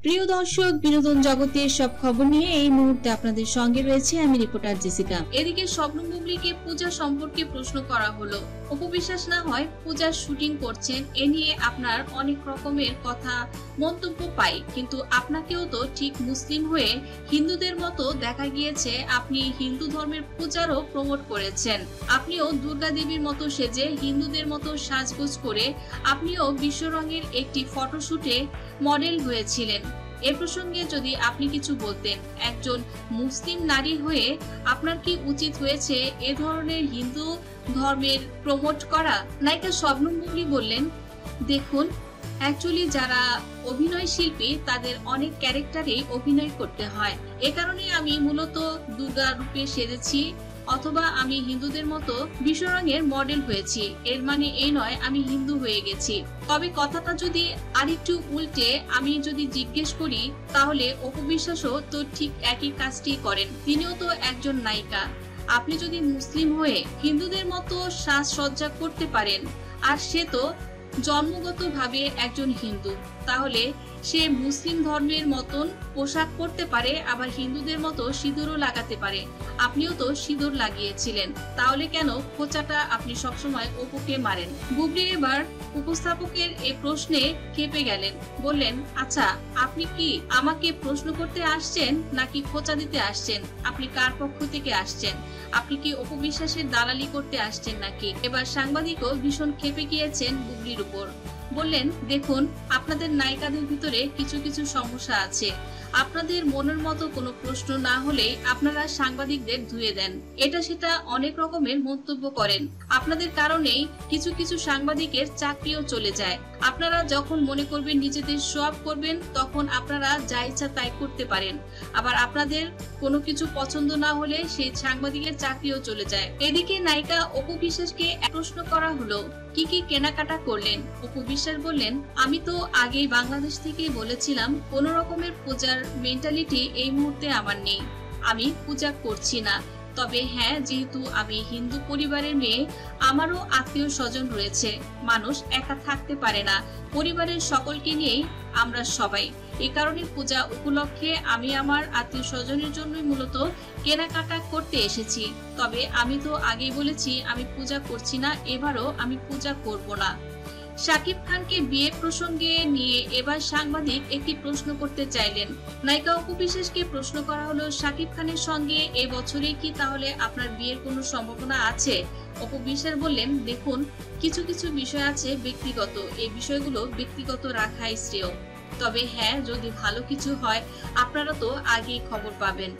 প্রিয় দর্শক, বিনোদন জগতের সব খবর নিয়ে এই মুহূর্তে আপনাদের সঙ্গে রয়েছে আমি রিপোর্টার জেসিকা। এদিকে শবনম বুবলীকে পূজা সম্পর্কে প্রশ্ন করা হলো। অপু বিশ্বাস না হয় পূজার শুটিং করছেন, এ নিয়ে আপনার অনেক রকমের কথা মন্তব্য পাই, কিন্তু আপনাকেও তো ঠিক মুসলিম হয়ে হিন্দুদের মতো দেখা গিয়েছে। আপনি হিন্দু ধর্মের পূজারও প্রমোট করেছেন। আপনিও দুর্গা দেবীর মতো সেজে হিন্দুদের মতো সাজগোজ করে আপনিও বিশ্ব রঙের একটি ফটোশুটে মডেল হয়েছিলেন। এ প্রসঙ্গে যদি আপনি কিছু বলতেন, একজন মুসলিম নারী হয়ে আপনার কি উচিত হয়েছে এ ধরনের হিন্দু ধর্মের প্রমোট করা? নায়িকা শবনম বুবলী বললেন, দেখুন, অ্যাকচুয়ালি যারা অভিনয় শিল্পী তাদের অনেক ক্যারেক্টারে অভিনয় করতে হয়। এ কারণে আমি মূলত দুর্গা রূপে সেজেছি অথবা আমি হিন্দুদের মতো বিশ্বরঙের মডেল হয়েছি। এর মানে এই নয় আমি হিন্দু হয়ে গেছি। তবে কথাটা যদি আরেকটু উল্টে আমি যদি জিজ্ঞেস করি, তাহলে অপু বিশ্বাসও তো ঠিক একই কাজটি করেন। তিনিও তো একজন নায়িকা। আপনি যদি মুসলিম হয়ে হিন্দুদের মতো সাজসজ্জা করতে পারেন, আর সে তো জন্মগতভাবে একজন হিন্দু, তাহলে সে মুসলিম ধর্মের মতন পোশাক পরতে পারে, আবার হিন্দুদের মতো সিঁদুরও লাগাতে পারে। আপনিও তো সিঁদুর লাগিয়েছিলেন, তাহলে কেন খোঁচাটা আপনি সবসময় অপুকে মারেন? বুবলী এবার উপস্থাপকের এই প্রশ্নে ক্ষেপে গেলেন, বললেন, আচ্ছা, আপনি কি আমাকে প্রশ্ন করতে আসছেন নাকি খোঁচা দিতে আসছেন? আপনি কার পক্ষ থেকে আসছেন? আপনি কি অপু বিশ্বাসের দালালি করতে আসছেন নাকি? এবার সাংবাদিকও ভীষণ ক্ষেপে গিয়েছেন বুবলীর উপর। বললেন, দেখুন, আপনাদের নায়িকাদের ভিতরে কিছু কিছু সমস্যা আছে। আপনাদের মনের মতো কোনো প্রশ্ন না হলে আপনারা সাংবাদিকদের ধুয়ে দেন, এটা সেটা অনেক রকমের মন্তব্য করেন। আপনাদের কারণেই কিছু কিছু সাংবাদিকের চাকরিও চলে যায়। আপনারা যখন মনে করবেন নিজেদের শো অফ করবেন, তখন আপনারা যা ইচ্ছা তাই করতে পারেন। আবার আপনাদের কোনো কিছু পছন্দ না হলে সেই সাংবাদিকের চাকরিও চলে যায়। এদিকে নায়িকা অপু বিশ্বাসকে প্রশ্ন করা হলো, কি কি কেনাকাটা করলেন? অপু বিশ্বাস বললেন, আমি তো আগেই বাংলাদেশ থেকে বলেছিলাম কোন রকমের পূজার মেন্টালিটি এই মুহূর্তে আমার নেই। আমি পূজা করছি না। তবে হ্যাঁ, যেহেতু আমি হিন্দু পরিবারের মেয়ে, আমারও আত্মীয় স্বজন রয়েছে। মানুষ একা থাকতে পারে না, পরিবারের সকলকে নিয়েই আমরা সবাই। এ কারণে পূজা উপলক্ষে আমি আমার আত্মীয় স্বজনের জন্যই মূলত কেনাকাটা করতে এসেছি। তবে আমি তো আগেই বলেছি আমি পূজা করছি না, এবারও আমি পূজা করব না। শাকিব খানকে বিয়ে প্রসঙ্গে নিয়ে এবার সাংবাদিক একটি প্রশ্ন করতে চাইলেন। নায়িকা অপু বিশ্বাসকে প্রশ্ন করা হলো, শাকিব খানের সঙ্গে এবছরে কি তাহলে আপনার বিয়ের কোনো সম্ভাবনা আছে? অপু বিশ্বাস বললেন, দেখুন, কিছু কিছু বিষয় আছে ব্যক্তিগত, এই বিষয়গুলো ব্যক্তিগত রাখাই শ্রেয়। তবে হ্যাঁ, যদি ভালো কিছু হয় আপনারা তো আগেই খবর পাবেন।